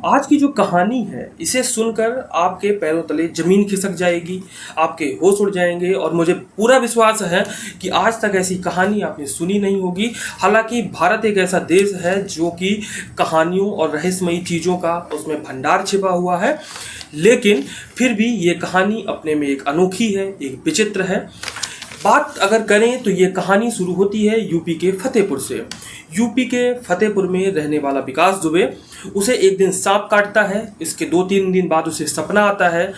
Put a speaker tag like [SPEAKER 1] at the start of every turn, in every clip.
[SPEAKER 1] आज की जो कहानी है इसे सुनकर आपके पैरों तले ज़मीन खिसक जाएगी, आपके होश उड़ जाएंगे और मुझे पूरा विश्वास है कि आज तक ऐसी कहानी आपने सुनी नहीं होगी। हालांकि भारत एक ऐसा देश है जो कि कहानियों और रहस्यमयी चीज़ों का उसमें भंडार छिपा हुआ है, लेकिन फिर भी ये कहानी अपने में एक अनोखी है, एक विचित्र है। बात अगर करें तो ये कहानी शुरू होती है यूपी के फतेहपुर से। यूपी के फतेहपुर में रहने वाला विकास दुबे, उसे एक दिन सांप काटता है। इसके 2-3 दिन बाद उसे सपना आता है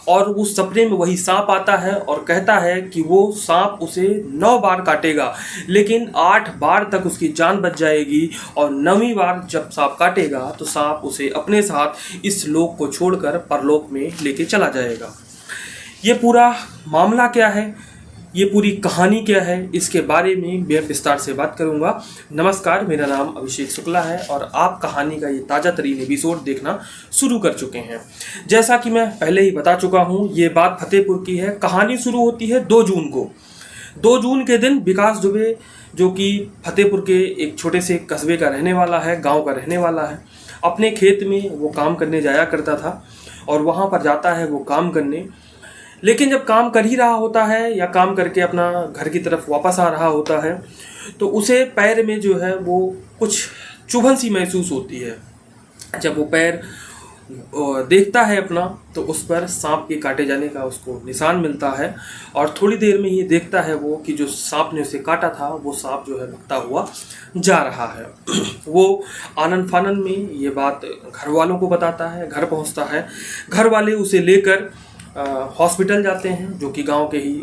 [SPEAKER 1] और उस सपने में वही सांप आता है और कहता है कि वो सांप उसे 9 बार काटेगा, लेकिन 8 बार तक उसकी जान बच जाएगी और 9वीं बार जब सांप काटेगा तो सांप उसे अपने साथ इस लोक को छोड़कर परलोक में लेके चला जाएगा। ये पूरा मामला क्या है, ये पूरी कहानी क्या है, इसके बारे में मैं विस्तार से बात करूंगा। नमस्कार, मेरा नाम अभिषेक शुक्ला है और आप कहानी का ये ताज़ा तरीन एपिसोड देखना शुरू कर चुके हैं। जैसा कि मैं पहले ही बता चुका हूँ, ये बात फतेहपुर की है। कहानी शुरू होती है 2 जून को। 2 जून के दिन विकास दुबे, जो कि फतेहपुर के एक छोटे से कस्बे का रहने वाला है, गाँव का रहने वाला है, अपने खेत में वो काम करने जाया करता था और वहाँ पर जाता है वो काम करने। लेकिन जब काम कर ही रहा होता है या काम करके अपना घर की तरफ वापस आ रहा होता है तो उसे पैर में जो है वो कुछ चुभन सी महसूस होती है। जब वो पैर देखता है अपना तो उस पर सांप के काटे जाने का उसको निशान मिलता है और थोड़ी देर में ये देखता है वो कि जो सांप ने उसे काटा था वो सांप जो है भगता हुआ जा रहा है। वो आनन फानन में ये बात घर वालों को बताता है। घर पहुंचता है, घर वाले उसे लेकर हॉस्पिटल जाते हैं, जो कि गांव के ही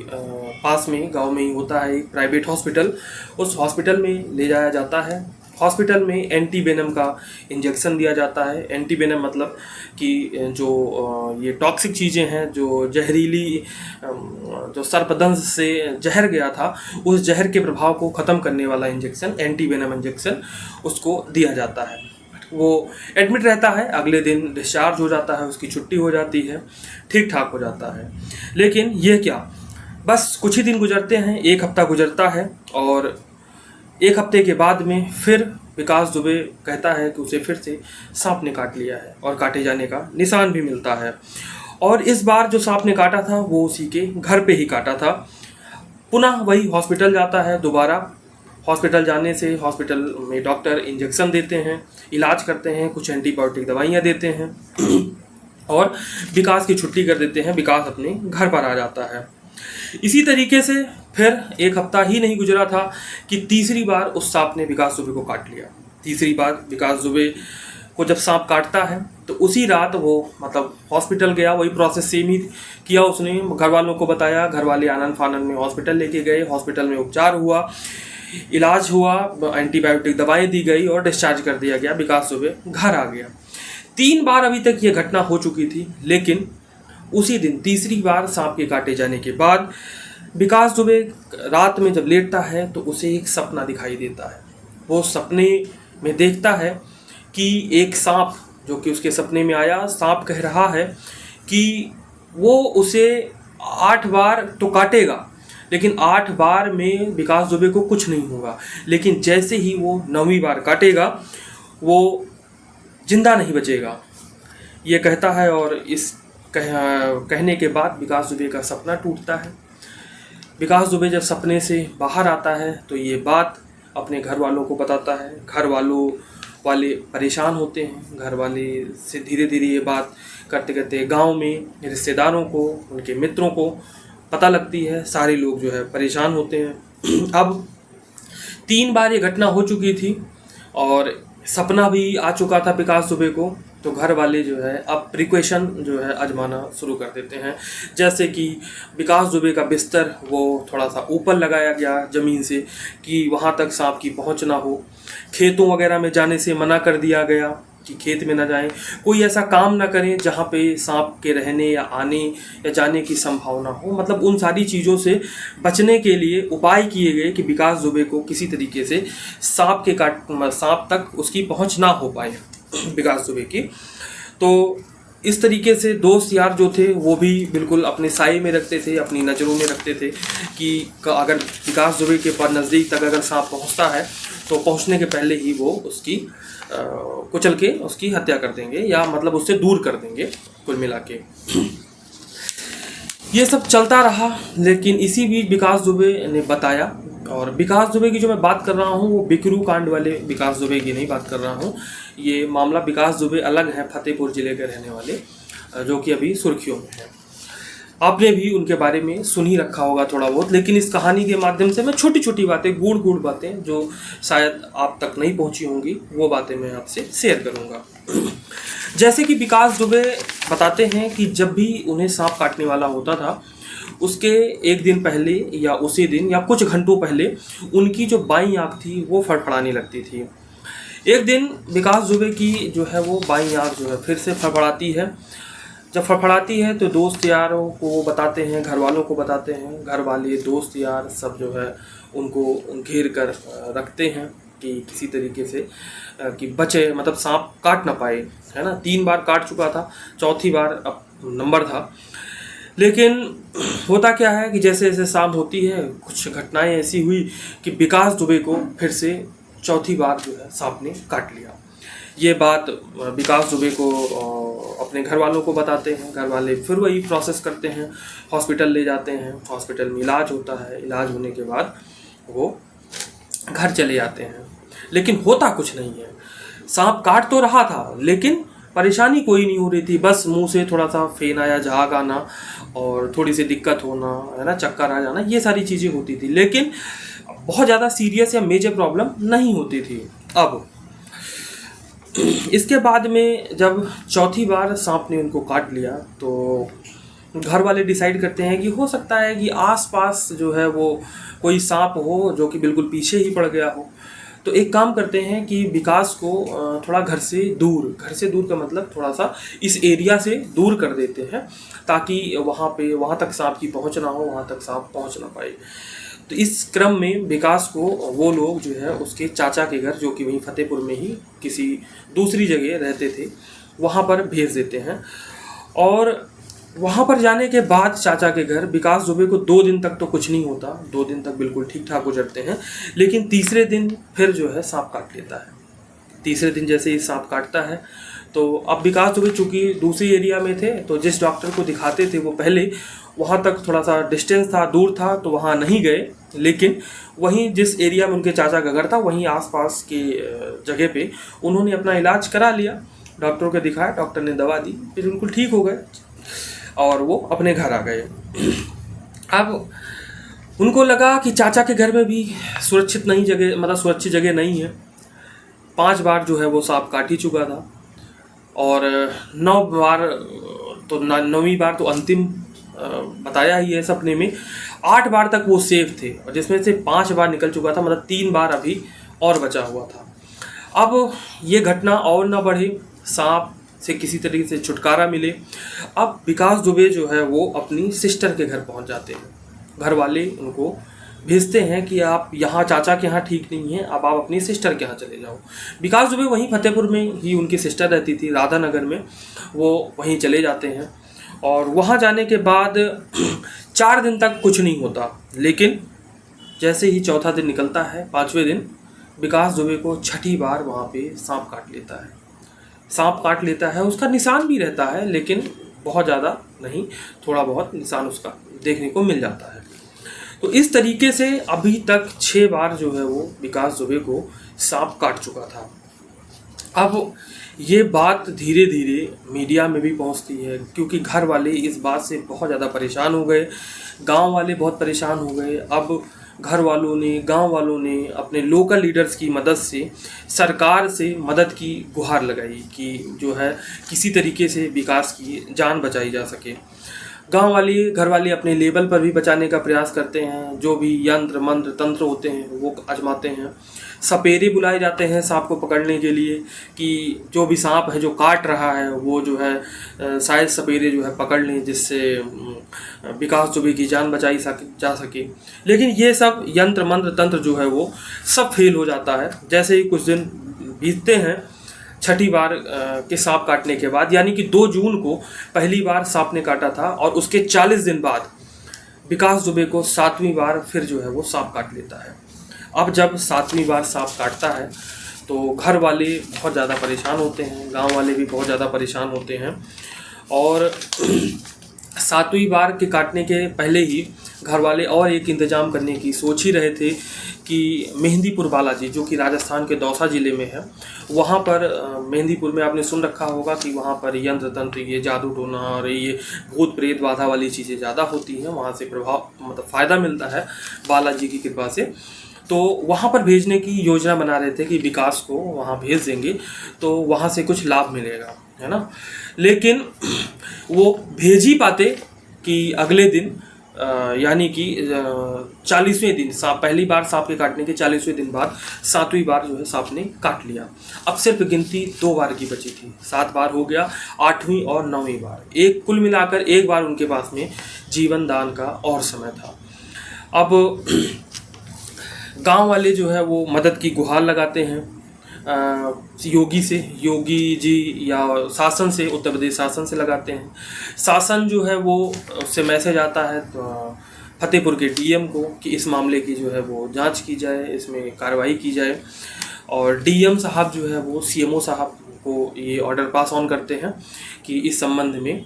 [SPEAKER 1] पास में, गांव में ही होता है एक प्राइवेट हॉस्पिटल। उस हॉस्पिटल में ले जाया जाता है। हॉस्पिटल में एंटी वेनम का इंजेक्शन दिया जाता है। एंटी वेनम मतलब कि जो ये टॉक्सिक चीज़ें हैं, जो जहरीली, जो सर्पदंश से जहर गया था, उस जहर के प्रभाव को ख़त्म करने वाला इंजेक्शन, एंटी वेनम इंजेक्शन, उसको दिया जाता है। वो एडमिट रहता है, अगले दिन डिस्चार्ज हो जाता है, उसकी छुट्टी हो जाती है, ठीक ठाक हो जाता है। लेकिन ये क्या, बस कुछ ही दिन गुजरते हैं, 1 हफ्ता गुजरता है और 1 हफ्ते के बाद में फिर विकास दुबे कहता है कि उसे फिर से सांप ने काट लिया है और काटे जाने का निशान भी मिलता है। और इस बार जो सांप ने काटा था वो उसी के घर पे ही काटा था। पुनः वही हॉस्पिटल जाता है। दोबारा हॉस्पिटल जाने से हॉस्पिटल में डॉक्टर इंजेक्शन देते हैं, इलाज करते हैं, कुछ एंटीबायोटिक दवाइयाँ देते हैं और विकास की छुट्टी कर देते हैं। विकास अपने घर पर आ जाता है। इसी तरीके से फिर 1 हफ्ता ही नहीं गुजरा था कि तीसरी बार उस सांप ने विकास दुबे को काट लिया। तीसरी बार विकास दुबे को जब सांप काटता है तो उसी रात वो मतलब हॉस्पिटल गया, वही प्रोसेस सेम ही किया उसने। घर वालों को बताया, घर वाले आनन फानन में हॉस्पिटल लेके गए। हॉस्पिटल में उपचार हुआ, इलाज हुआ, एंटीबायोटिक दवाएं दी गई और डिस्चार्ज कर दिया गया। विकास दुबे घर आ गया। 3 बार अभी तक ये घटना हो चुकी थी, लेकिन उसी दिन तीसरी बार सांप के काटे जाने के बाद विकास दुबे रात में जब लेटता है तो उसे एक सपना दिखाई देता है। वो सपने में देखता है कि एक सांप, जो कि उसके सपने में आया, सांप कह रहा है कि वो उसे 8 बार तो काटेगा, लेकिन 8 बार में विकास दुबे को कुछ नहीं होगा। लेकिन जैसे ही वो 9वीं बार काटेगा वो जिंदा नहीं बचेगा, ये कहता है। और इस कहने के बाद विकास दुबे का सपना टूटता है। विकास दुबे जब सपने से बाहर आता है तो ये बात अपने घर वालों को बताता है। घर वाले परेशान होते हैं। घर वाले से धीरे धीरे ये बात करते करते गांव में रिश्तेदारों को, उनके मित्रों को पता लगती है। सारे लोग जो है परेशान होते हैं। अब 3 बार ये घटना हो चुकी थी और सपना भी आ चुका था विकास दुबे को, तो घर वाले जो है अब प्रिकॉशन जो है आजमाना शुरू कर देते हैं। जैसे कि विकास दुबे का बिस्तर वो थोड़ा सा ऊपर लगाया गया ज़मीन से कि वहाँ तक सांप की पहुँच ना हो। खेतों वगैरह में जाने से मना कर दिया गया कि खेत में ना जाएं। कोई ऐसा काम ना करें जहाँ पे सांप के रहने या आने या जाने की संभावना हो। मतलब उन सारी चीज़ों से बचने के लिए उपाय किए गए कि विकास दुबे को किसी तरीके से सांप तक उसकी पहुँच ना हो पाए विकास दुबे की। तो इस तरीके से दोस्त यार जो थे वो भी बिल्कुल अपने साये में रखते थे, अपनी नज़रों में रखते थे कि अगर विकास दुबे के पर नज़दीक तक अगर सांप पहुंचता है तो पहुंचने के पहले ही वो उसकी कुचल के उसकी हत्या कर देंगे, या मतलब उससे दूर कर देंगे कुल मिला के। ये सब चलता रहा, लेकिन इसी बीच विकास दुबे ने बताया, और विकास दुबे की जो मैं बात कर रहा हूँ वो बिकरू कांड वाले विकास दुबे की नहीं बात कर रहा हूँ। ये मामला विकास दुबे अलग है, फतेहपुर ज़िले के रहने वाले, जो कि अभी सुर्खियों में है। आपने भी उनके बारे में सुन ही रखा होगा थोड़ा बहुत, लेकिन इस कहानी के माध्यम से मैं छोटी छोटी बातें, गूढ़ गूढ़ बातें जो शायद आप तक नहीं पहुंची होंगी, वो बातें मैं आपसे शेयर करूंगा। जैसे कि विकास दुबे बताते हैं कि जब भी उन्हें सांप काटने वाला होता था, उसके एक दिन पहले या उसी दिन या कुछ घंटों पहले उनकी जो बाईं आँख थी वो फड़फड़ाने लगती थी। एक दिन विकास दुबे की जो है वो बाईं आँख जो है फिर से फड़फड़ाती है। जब फड़फड़ाती है तो दोस्त यारों को बताते हैं, घर वालों को बताते हैं, घर वाले दोस्त यार सब जो है उनको घेर कर रखते हैं कि किसी तरीके से कि बचे, मतलब सांप काट ना पाए, है ना। 3 बार काट चुका था, चौथी बार अब नंबर था। लेकिन होता क्या है कि जैसे जैसे शाम होती है कुछ घटनाएं ऐसी हुई कि विकास दुबे को फिर से चौथी बार जो है सांप ने काट लिया। ये बात विकास दुबे को अपने घर वालों को बताते हैं, घर वाले फिर वही प्रोसेस करते हैं, हॉस्पिटल ले जाते हैं, हॉस्पिटल में इलाज होता है, इलाज होने के बाद वो घर चले जाते हैं। लेकिन होता कुछ नहीं है, सांप काट तो रहा था लेकिन परेशानी कोई नहीं हो रही थी, बस मुंह से थोड़ा सा फेन आया, झाग आना और थोड़ी सी दिक्कत होना, है ना, चक्कर आ जाना, ये सारी चीज़ें होती थी, लेकिन बहुत ज़्यादा सीरियस या मेजर प्रॉब्लम नहीं होती थी। अब इसके बाद में जब चौथी बार सांप ने उनको काट लिया तो घर वाले डिसाइड करते हैं कि हो सकता है कि आसपास जो है वो कोई सांप हो जो कि बिल्कुल पीछे ही पड़ गया हो। तो एक काम करते हैं कि विकास को थोड़ा घर से दूर का मतलब थोड़ा सा इस एरिया से दूर कर देते हैं, ताकि वहाँ तक सांप की पहुँच ना हो, वहाँ तक सांप पहुँच ना पाए। तो इस क्रम में विकास को वो लोग जो है उसके चाचा के घर, जो कि वहीं फतेहपुर में ही किसी दूसरी जगह रहते थे, वहाँ पर भेज देते हैं। और वहाँ पर जाने के बाद चाचा के घर विकास दुबे को 2 दिन तक तो कुछ नहीं होता, 2 दिन तक बिल्कुल ठीक ठाक गुजरते हैं। लेकिन तीसरे दिन फिर जो है सांप काट लेता है। तीसरे दिन जैसे ही सांप काटता है तो अब विकास दुबे चूँकि दूसरी एरिया में थे, तो जिस डॉक्टर को दिखाते थे वो पहले वहाँ तक थोड़ा सा डिस्टेंस था, दूर था, तो वहाँ नहीं गए। लेकिन वहीं जिस एरिया में उनके चाचा का घर था वहीं आसपास के जगह पे उन्होंने अपना इलाज करा लिया, डॉक्टर को दिखाया, डॉक्टर ने दवा दी, फिर बिल्कुल ठीक हो गए और वो अपने घर आ गए। अब उनको लगा कि चाचा के घर में भी सुरक्षित जगह नहीं है। 5 बार जो है वो सांप काट ही चुका था और 9वीं बार तो अंतिम बताया ही है सपने में। 8 बार तक वो सेफ थे और जिसमें से 5 बार निकल चुका था, मतलब 3 बार अभी और बचा हुआ था। अब ये घटना और ना बढ़े, सांप से किसी तरीके से छुटकारा मिले। अब विकास दुबे जो है वो अपनी सिस्टर के घर पहुंच जाते हैं। घर वाले उनको भेजते हैं कि आप यहाँ चाचा के यहाँ ठीक नहीं है, अब आप अपनी सिस्टर के यहाँ चले जाओ। विकास दुबे वहीं फतेहपुर में ही उनकी सिस्टर रहती थी, राधा नगर में, वो वहीं चले जाते हैं। और वहाँ जाने के बाद 4 दिन तक कुछ नहीं होता, लेकिन जैसे ही चौथा दिन निकलता है, 5वें दिन विकास दुबे को छठी बार वहाँ पे सांप काट लेता है। सांप काट लेता है, उसका निशान भी रहता है लेकिन बहुत ज़्यादा नहीं, थोड़ा बहुत निशान उसका देखने को मिल जाता है। तो इस तरीके से अभी तक 6 बार जो है वो विकास दुबे को सांप काट चुका था। अब ये बात धीरे धीरे मीडिया में भी पहुंचती है, क्योंकि घर वाले इस बात से बहुत ज़्यादा परेशान हो गए, गांव वाले बहुत परेशान हो गए। अब घर वालों ने, गांव वालों ने अपने लोकल लीडर्स की मदद से सरकार से मदद की गुहार लगाई कि जो है किसी तरीके से विकास की जान बचाई जा सके। गांव वाले, घर वाले अपने लेवल पर भी बचाने का प्रयास करते हैं, जो भी यंत्र मंत्र तंत्र होते हैं वो आजमाते हैं। सपेरे बुलाए जाते हैं सांप को पकड़ने के लिए कि जो भी सांप है जो काट रहा है वो जो है शायद सपेरे जो है पकड़ लें, जिससे विकास दुबे की जान बचाई जा सके। लेकिन ये सब यंत्र मंत्र तंत्र जो है वो सब फेल हो जाता है। जैसे ही कुछ दिन बीतते हैं, छठी बार के सांप काटने के बाद, यानी कि 2 जून को पहली बार सांप ने काटा था और उसके 40 दिन बाद विकास दुबे को 7वीं बार फिर जो है वो सांप काट लेता है। अब जब 7वीं बार सांप काटता है तो घर वाले बहुत ज़्यादा परेशान होते हैं, गांव वाले भी बहुत ज़्यादा परेशान होते हैं। और 7वीं बार के काटने के पहले ही घर वाले और एक इंतज़ाम करने की सोच ही रहे थे कि मेहंदीपुर बालाजी, जो कि राजस्थान के दौसा ज़िले में है, वहाँ पर मेहंदीपुर में आपने सुन रखा होगा कि वहाँ पर यंत्र तंत्र, ये जादू टोना और ये भूत प्रेत बाधा वाली चीज़ें ज़्यादा होती हैं, वहाँ से प्रभाव मतलब फ़ायदा मिलता है बालाजी की कृपा से। तो वहाँ पर भेजने की योजना बना रहे थे कि विकास को वहाँ भेज देंगे तो वहाँ से कुछ लाभ मिलेगा, है ना। लेकिन वो भेज ही पाते कि अगले दिन यानी कि 40वें दिन सांप, पहली बार सांप के काटने के 40वें दिन बाद 7वीं बार जो है सांप ने काट लिया। अब सिर्फ गिनती 2 बार की बची थी, 7 बार हो गया, 8वीं और 9वीं बार, एक कुल मिलाकर 1 बार उनके पास में जीवन दान का और समय था। अब गांव वाले जो है वो मदद की गुहार लगाते हैं योगी से, योगी जी या शासन से, उत्तर प्रदेश शासन से लगाते हैं। शासन जो है वो उससे मैसेज आता है तो फतेहपुर के डीएम को कि इस मामले की जो है वो जांच की जाए, इसमें कार्रवाई की जाए। और डीएम साहब जो है वो सीएमओ साहब को ये ऑर्डर पास ऑन करते हैं कि इस संबंध में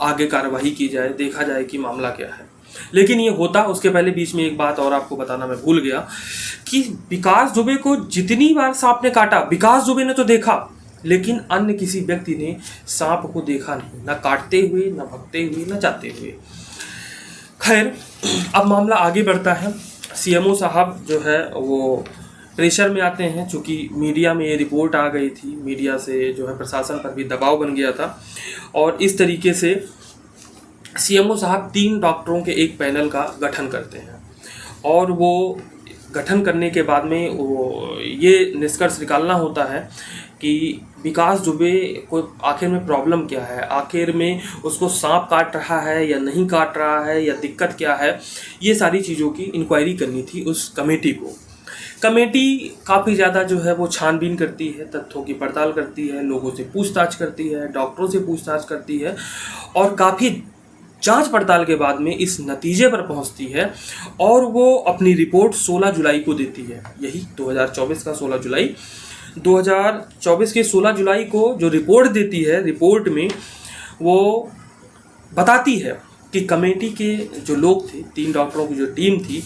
[SPEAKER 1] आगे कार्रवाई की जाए, देखा जाए कि मामला क्या है। लेकिन ये होता, उसके पहले बीच में एक बात और आपको बताना मैं भूल गया कि विकास दुबे को जितनी बार सांप ने काटा, विकास दुबे ने तो देखा, लेकिन अन्य किसी व्यक्ति ने सांप को देखा नहीं, ना काटते हुए, ना भगते हुए, ना जाते हुए। खैर, अब मामला आगे बढ़ता है। सीएमओ साहब जो है वो प्रेशर में आते हैं, चूँकि मीडिया में ये रिपोर्ट आ गई थी, मीडिया से जो है प्रशासन पर भी दबाव बन गया था। और इस तरीके से सीएमओ साहब 3 डॉक्टरों के एक पैनल का गठन करते हैं और वो गठन करने के बाद में वो ये निष्कर्ष निकालना होता है कि विकास दुबे को आखिर में प्रॉब्लम क्या है, आखिर में उसको सांप काट रहा है या नहीं काट रहा है, या दिक्कत क्या है। ये सारी चीज़ों की इंक्वायरी करनी थी उस कमेटी को। कमेटी काफ़ी ज़्यादा जो है वो छानबीन करती है, तथ्यों की पड़ताल करती है, लोगों से पूछताछ करती है, डॉक्टरों से पूछताछ करती है और काफ़ी जांच पड़ताल के बाद में इस नतीजे पर पहुंचती है और वो अपनी रिपोर्ट 16 जुलाई को देती है। यही 2024 का 16 जुलाई, 2024 के 16 जुलाई को जो रिपोर्ट देती है, रिपोर्ट में वो बताती है कि कमेटी के जो लोग थे, 3 डॉक्टरों की जो टीम थी,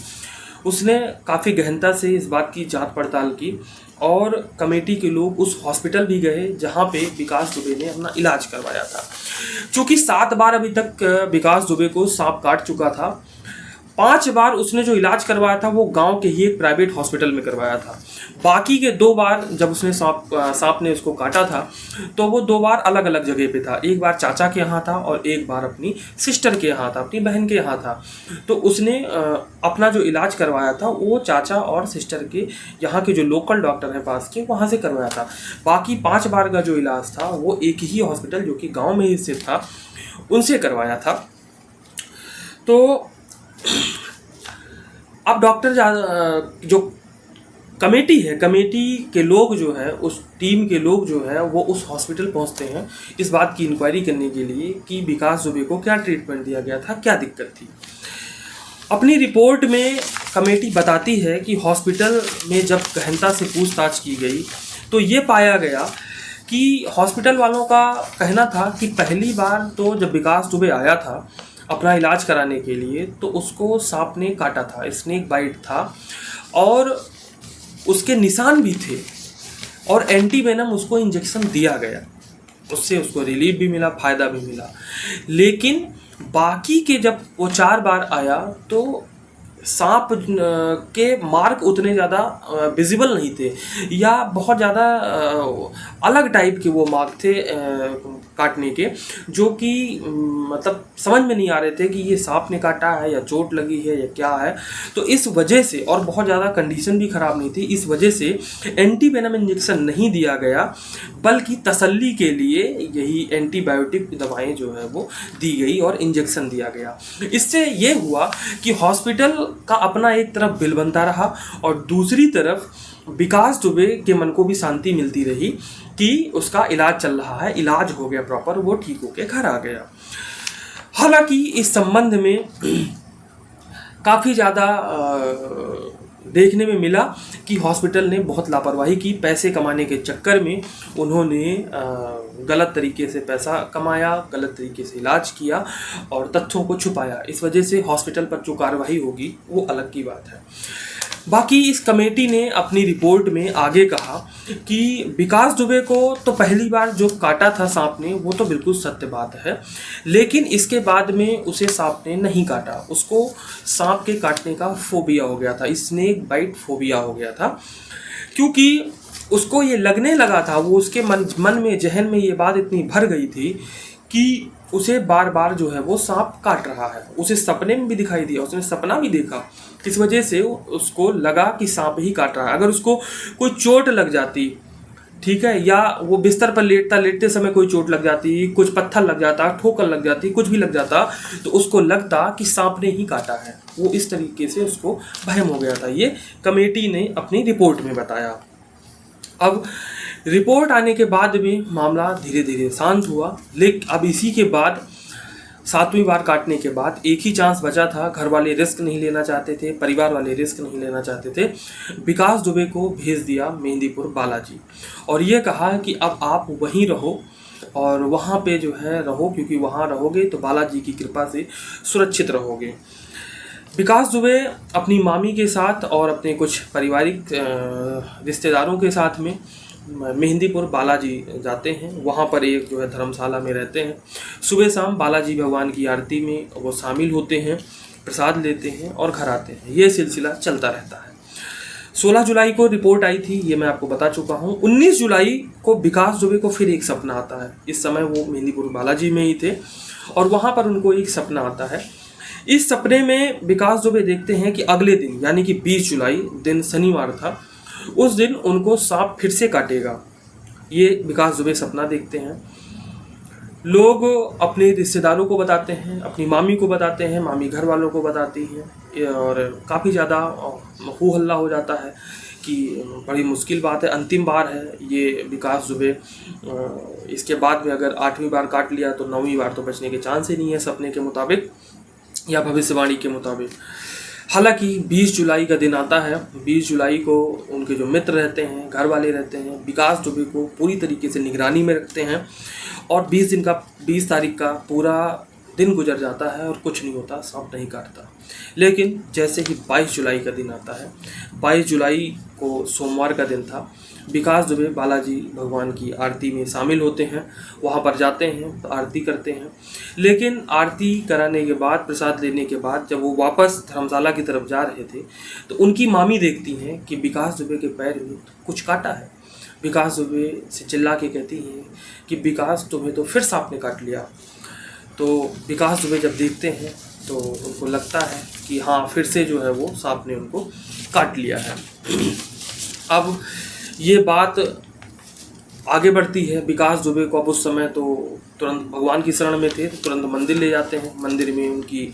[SPEAKER 1] उसने काफ़ी गहनता से इस बात की जांच पड़ताल की और कमेटी के लोग उस हॉस्पिटल भी गए जहां पे विकास दुबे ने अपना इलाज करवाया था। चूँकि 7 बार अभी तक विकास दुबे को सांप काट चुका था, 5 बार उसने जो इलाज करवाया था वो गांव के ही एक प्राइवेट हॉस्पिटल में करवाया था। बाकी के 2 बार जब उसने सांप ने उसको काटा था तो वो 2 बार अलग अलग जगह पे था। एक बार चाचा के यहाँ था और एक बार अपनी सिस्टर के यहाँ था, अपनी बहन के यहाँ था। तो उसने अपना जो इलाज करवाया था वो चाचा और सिस्टर के यहाँ के जो लोकल डॉक्टर हैं पास के, वहाँ से करवाया था। बाकी 5 बार का जो इलाज था वो एक ही हॉस्पिटल जो कि गाँव में ही स्थित था उनसे करवाया था। तो अब डॉक्टर जो कमेटी है, कमेटी के लोग जो है, उस टीम के लोग जो है वो उस हॉस्पिटल पहुंचते हैं इस बात की इंक्वायरी करने के लिए कि विकास दुबे को क्या ट्रीटमेंट दिया गया था, क्या दिक्कत थी। अपनी रिपोर्ट में कमेटी बताती है कि हॉस्पिटल में जब गहनता से पूछताछ की गई तो ये पाया गया कि हॉस्पिटल वालों का कहना था कि पहली बार तो जब विकास दुबे आया था अपना इलाज कराने के लिए तो उसको सांप ने काटा था, स्नेक बाइट था और उसके निशान भी थे और एंटीवेनम उसको इंजेक्शन दिया गया, उससे उसको रिलीफ भी मिला, फ़ायदा भी मिला। लेकिन बाकी के जब वो 4 बार आया तो सांप के मार्क उतने ज़्यादा विजिबल नहीं थे या बहुत ज़्यादा अलग टाइप के वो मार्क थे काटने के, जो कि मतलब समझ में नहीं आ रहे थे कि ये सांप ने काटा है या चोट लगी है या क्या है। तो इस वजह से, और बहुत ज़्यादा कंडीशन भी ख़राब नहीं थी, इस वजह से एंटीवेनम इंजेक्शन नहीं दिया गया, बल्कि तसल्ली के लिए यही एंटीबायोटिक दवाएं जो है वो दी गई और इंजेक्शन दिया गया। इससे ये हुआ कि हॉस्पिटल का अपना एक तरफ बिल बनता रहा और दूसरी तरफ विकास दुबे के मन को भी शांति मिलती रही कि उसका इलाज चल रहा है, इलाज हो गया प्रॉपर, वो ठीक होकर घर आ गया। हालांकि इस संबंध में काफ़ी ज़्यादा देखने में मिला कि हॉस्पिटल ने बहुत लापरवाही की। पैसे कमाने के चक्कर में उन्होंने गलत तरीके से पैसा कमाया, गलत तरीके से इलाज किया और तथ्यों को छुपाया। इस वजह से हॉस्पिटल पर जो कार्रवाई होगी वो अलग की बात है। बाकी इस कमेटी ने अपनी रिपोर्ट में आगे कहा कि विकास दुबे को तो पहली बार जो काटा था सांप ने वो तो बिल्कुल सत्य बात है, लेकिन इसके बाद में उसे सांप ने नहीं काटा। उसको सांप के काटने का फोबिया हो गया था, स्नेक बाइट फोबिया हो गया था, क्योंकि उसको ये लगने लगा था, वो उसके मन में जहन में ये बात इतनी भर गई थी कि उसे बार बार जो है वो सांप काट रहा है। उसे सपने में भी दिखाई दिया, उसने सपना भी देखा। इस वजह से उसको लगा कि सांप ही काट रहा है। अगर उसको कोई चोट लग जाती, ठीक है, या वो बिस्तर पर लेटते समय कोई चोट लग जाती, कुछ पत्थर लग जाता, ठोकर लग जाती, कुछ भी लग जाता, तो उसको लगता कि सांप ने ही काटा है। वो इस तरीके से उसको भयम हो गया था। ये कमेटी ने अपनी रिपोर्ट में बताया। अब रिपोर्ट आने के बाद भी मामला धीरे धीरे शांत हुआ, लेकिन अब इसी के बाद 7वीं बार काटने के बाद एक ही चांस बचा था। घर वाले रिस्क नहीं लेना चाहते थे, परिवार वाले रिस्क नहीं लेना चाहते थे। विकास दुबे को भेज दिया मेहंदीपुर बालाजी और ये कहा कि अब आप वहीं रहो और वहाँ पे जो है रहो, क्योंकि वहाँ रहोगे तो बालाजी की कृपा से सुरक्षित रहोगे। विकास दुबे अपनी मामी के साथ और अपने कुछ पारिवारिक रिश्तेदारों के साथ में मेहंदीपुर बालाजी जाते हैं। वहाँ पर एक जो है धर्मशाला में रहते हैं। सुबह शाम बालाजी भगवान की आरती में वो शामिल होते हैं, प्रसाद लेते हैं और घर आते हैं। ये सिलसिला चलता रहता है। 16 जुलाई को रिपोर्ट आई थी, ये मैं आपको बता चुका हूँ। 19 जुलाई को विकास दुबे को फिर एक सपना आता है। इस समय वो मेहंदीपुर बालाजी में ही थे और वहाँ पर उनको एक सपना आता है। इस सपने में विकास दुबे देखते हैं कि अगले दिन यानी कि 20 जुलाई दिन शनिवार था, उस दिन उनको सांप फिर से काटेगा। ये विकास दुबे सपना देखते हैं। लोग अपने रिश्तेदारों को बताते हैं, अपनी मामी को बताते हैं, मामी घर वालों को बताती हैं और काफ़ी ज़्यादा हो हल्ला हो जाता है कि बड़ी मुश्किल बात है, अंतिम बार है ये विकास दुबे। इसके बाद में अगर 8वीं बार काट लिया तो 9वीं बार तो बचने के चांस ही नहीं है सपने के मुताबिक या भविष्यवाणी के मुताबिक। हालांकि 20 जुलाई का दिन आता है। 20 जुलाई को उनके जो मित्र रहते हैं, घर वाले रहते हैं, विकास दुबे को पूरी तरीके से निगरानी में रखते हैं और 20 तारीख का पूरा दिन गुजर जाता है और कुछ नहीं होता, सांप नहीं काटता। लेकिन जैसे ही 22 जुलाई का दिन आता है, 22 जुलाई को सोमवार का दिन था, विकास दुबे बालाजी भगवान की आरती में शामिल होते हैं। वहाँ पर जाते हैं, आरती करते हैं। लेकिन आरती कराने के बाद, प्रसाद लेने के बाद जब वो वापस धर्मशाला की तरफ जा रहे थे तो उनकी मामी देखती हैं कि विकास दुबे के पैर में कुछ काटा है। विकास दुबे से चिल्ला के कहती हैं कि विकास तुम्हें तो फिर सांप ने काट लिया। तो विकास दुबे जब देखते हैं तो उनको लगता है कि हाँ, फिर से जो है वो सांप ने उनको काट लिया है। अब ये बात आगे बढ़ती है। विकास दुबे को अब उस समय तो तुरंत भगवान की शरण में थे, तो तुरंत मंदिर ले जाते हैं। मंदिर में उनकी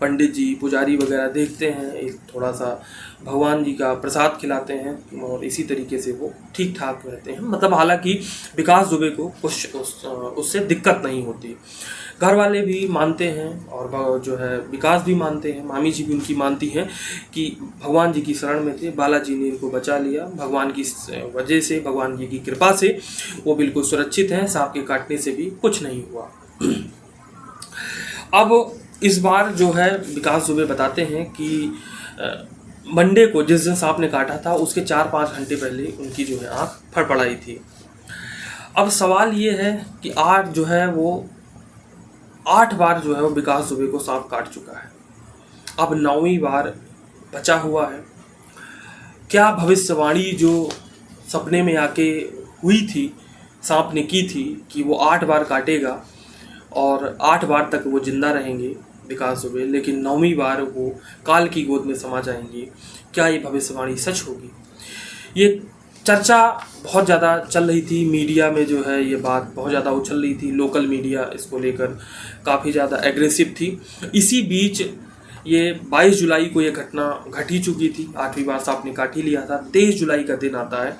[SPEAKER 1] पंडित जी, पुजारी वगैरह देखते हैं, एक थोड़ा सा भगवान जी का प्रसाद खिलाते हैं और इसी तरीके से वो ठीक ठाक रहते हैं। मतलब हालांकि विकास दुबे को कुछ उससे दिक्कत नहीं होती। घर वाले भी मानते हैं और जो है विकास भी मानते हैं, मामी जी भी उनकी मानती हैं कि भगवान जी की शरण में थे, बालाजी ने इनको बचा लिया। भगवान की वजह से, भगवान जी की कृपा से वो बिल्कुल सुरक्षित हैं, सांप के काटने से भी कुछ नहीं हुआ। अब इस बार जो है विकास दुबे बताते हैं कि मंडे को जिस दिन सांप ने काटा था उसके 4-5 घंटे पहले उनकी जो है आँख फड़फड़ाई थी। अब सवाल ये है कि आज जो है वो 8 बार जो है वो विकास दुबे को सांप काट चुका है। अब 9वीं बार बचा हुआ है। क्या भविष्यवाणी जो सपने में आके हुई थी, सांप ने की थी कि वो 8 बार काटेगा और 8 बार तक वो जिंदा रहेंगे विकास दुबे, लेकिन 9वीं बार वो काल की गोद में समा जाएंगे, क्या ये भविष्यवाणी सच होगी? ये चर्चा बहुत ज़्यादा चल रही थी मीडिया में, जो है ये बात बहुत ज़्यादा उछल रही थी। लोकल मीडिया इसको लेकर काफ़ी ज़्यादा एग्रेसिव थी। इसी बीच ये 22 जुलाई को ये घटना घट ही चुकी थी। 8वीं बार सांप ने काट ही लिया था। 23 जुलाई का दिन आता है।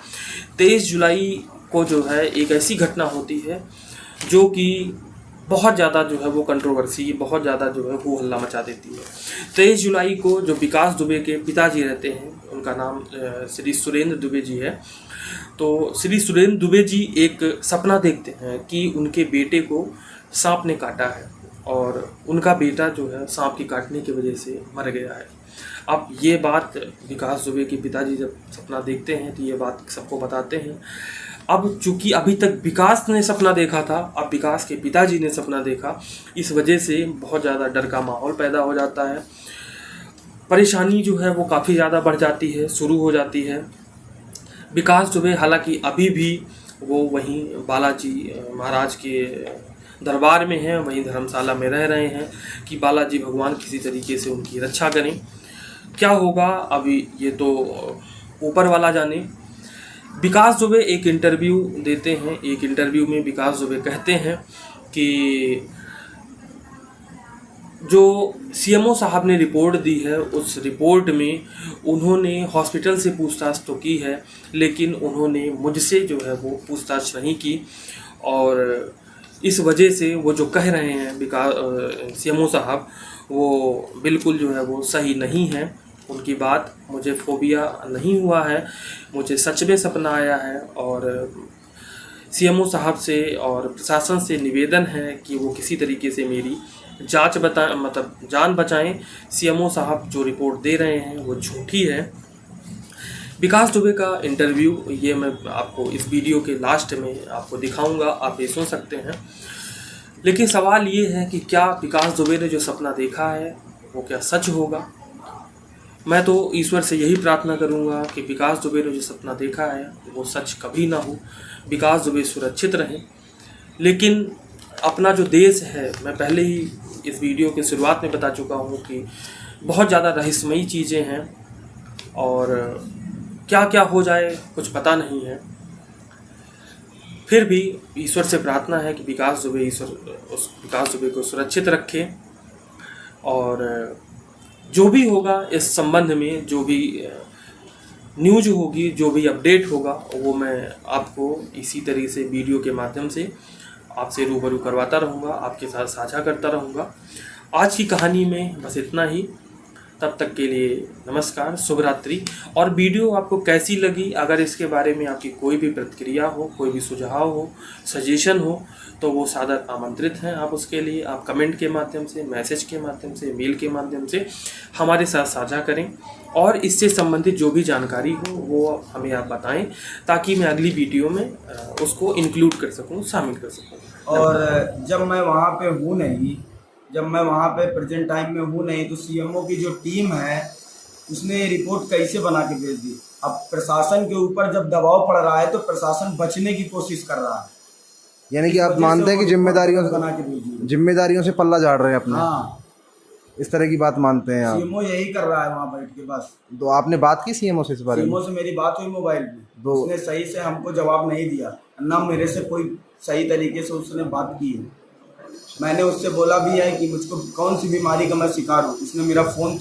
[SPEAKER 1] 23 जुलाई को जो है एक ऐसी घटना होती है जो कि बहुत ज़्यादा जो है वो कंट्रोवर्सी, बहुत ज़्यादा जो है वो हल्ला मचा देती है। 23 जुलाई को जो विकास दुबे के पिताजी रहते हैं, उनका नाम श्री सुरेंद्र दुबे जी है। तो श्री सुरेंद्र दुबे जी एक सपना देखते हैं कि उनके बेटे को सांप ने काटा है और उनका बेटा जो है सांप के काटने की वजह से मर गया है। अब ये बात विकास दुबे के पिताजी जब सपना देखते हैं तो ये बात सबको बताते हैं। अब चूंकि अभी तक विकास ने सपना देखा था, अब विकास के पिताजी ने सपना देखा, इस वजह से बहुत ज़्यादा डर का माहौल पैदा हो जाता है। परेशानी जो है वो काफ़ी ज़्यादा बढ़ जाती है, शुरू हो जाती है। विकास दुबे हालांकि अभी भी वो वहीं बालाजी महाराज के दरबार में हैं, वहीं धर्मशाला में रह रहे हैं कि बालाजी भगवान किसी तरीके से उनकी रक्षा करें। क्या होगा अभी ये तो ऊपर वाला जाने। विकास दुबे एक इंटरव्यू देते हैं। एक इंटरव्यू में विकास दुबे कहते हैं कि जो सीएमओ साहब ने रिपोर्ट दी है, उस रिपोर्ट में उन्होंने हॉस्पिटल से पूछताछ तो की है, लेकिन उन्होंने मुझसे जो है वो पूछताछ नहीं की और इस वजह से वो जो कह रहे हैं विकास सीएमओ साहब, वो बिल्कुल जो है वो सही नहीं है। उनकी बात, मुझे फोबिया नहीं हुआ है, मुझे सच में सपना आया है और सीएमओ साहब से और प्रशासन से निवेदन है कि वो किसी तरीके से मेरी जान बचाएं। सीएमओ साहब जो रिपोर्ट दे रहे हैं वो झूठी है। विकास दुबे का इंटरव्यू ये मैं आपको इस वीडियो के लास्ट में आपको दिखाऊंगा, आप ये सुन सकते हैं। लेकिन सवाल ये है कि क्या विकास दुबे ने जो सपना देखा है वो क्या सच होगा। मैं तो ईश्वर से यही प्रार्थना करूंगा कि विकास दुबे ने जो सपना देखा है वो सच कभी ना हो, विकास दुबे सुरक्षित रहें। लेकिन अपना जो देश है, मैं पहले ही इस वीडियो के शुरुआत में बता चुका हूँ कि बहुत ज़्यादा रहस्यमयी चीज़ें हैं और क्या क्या हो जाए कुछ पता नहीं है। फिर भी ईश्वर से प्रार्थना है कि विकास दुबे को सुरक्षित रखे और जो भी होगा इस संबंध में, जो भी न्यूज होगी, जो भी अपडेट होगा, वो मैं आपको इसी तरीके से वीडियो के माध्यम से आपसे रूबरू करवाता रहूँगा, आपके साथ साझा करता रहूँगा। आज की कहानी में बस इतना ही। तब तक के लिए नमस्कार, शुभ रात्रि। और वीडियो आपको कैसी लगी, अगर इसके बारे में आपकी कोई भी प्रतिक्रिया हो, कोई भी सुझाव हो, सजेशन हो, तो वो सादर आमंत्रित हैं। आप उसके लिए आप कमेंट के माध्यम से, मैसेज के माध्यम से, मेल के माध्यम से हमारे साथ साझा करें और इससे संबंधित जो भी जानकारी हो वो हमें आप बताएं, ताकि मैं अगली वीडियो में उसको इंक्लूड कर सकूं, शामिल कर सकूं।
[SPEAKER 2] और जब मैं वहाँ पे हूँ नहीं, जब मैं वहाँ पे प्रेजेंट टाइम में हूँ नहीं, तो सीएमओ की जो टीम है उसने रिपोर्ट कैसे बना के भेज दी। अब प्रशासन के ऊपर जब दबाव पड़ रहा है तो प्रशासन बचने की कोशिश कर रहा है।
[SPEAKER 3] यानी कि आप मानते हैं कि जिम्मेदारियों से पल्ला झाड़ रहे हैं अपने।
[SPEAKER 2] हाँ,
[SPEAKER 3] इस तरह की बात मानते हैं आप।
[SPEAKER 2] सीएमओ यही कर रहा है वहाँ बैठ के बस।
[SPEAKER 3] तो आपने बात की सीएमओ से इस बारे में?
[SPEAKER 2] सीएमओ से मेरी बात हुई मोबाइल पे, उसने सही से हमको जवाब नहीं दिया, ना मेरे से कोई सही तरीके से उसने बात की है। मैंने उससे बोला भी है कि मुझको कौन सी बीमारी का मैं शिकार हूँ, उसने मेरा फ़ोन